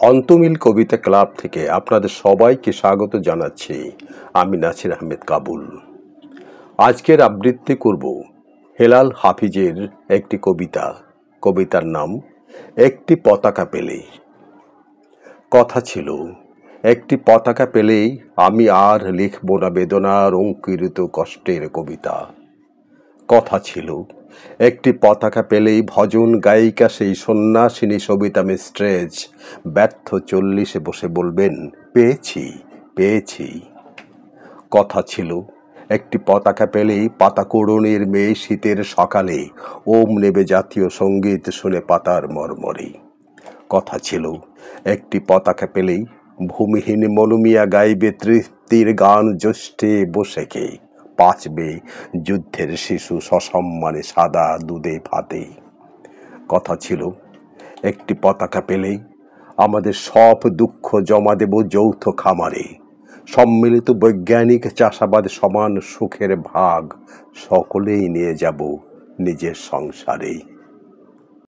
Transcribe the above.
অন্তমিল কবিতা club থেকে আপনাদের সবাইকে স্বাগত জানাচ্ছি। আমি নাসির আহমেদ কাবুল। আজকের আবৃত্তি করব হেলাল হাফিজের একটি কবিতা। কবিতার নাম একটি পতাকা পেলেই। কথা ছিল, একটি পতাকা পেলেই আমি আর লিখব না বেদনার অঙ্কিত কষ্টের কবিতা। কথা ছিল, একটি পতাকা পেলেই ভজন গায়িকা সেই সন্ন্যাসিনী সবিতা মিস্ট্রেস ব্যর্থ 40-এ বসে বলবেন, পেয়েছি পেয়েছি। কথা ছিল, একটি পতাকা পেলেই পাতাকুড়নির মেয়ে শীতের সকালে ওম নেবে জাতীয় সঙ্গীত শুনে পাতার মর্মরে। কথা ছিল, একটি পতাকা পেলেই ভূমিহীন মনুমিয়া গাইবে তৃপ্তির গান জ্যৈষ্ঠে বসেকে, বাঁচবে যুদ্ধের শিশু সসম্মানে সাদা দুধে ভাতে। কথা ছিল, একটি পতাকা পেলেই আমাদের সব দুঃখ জমা দেব যৌথ খামারে, সম্মিলিত বৈজ্ঞানিক চাষাবাদ সমান সুখের ভাগ সকলেই নিয়ে যাব নিজের সংসারে।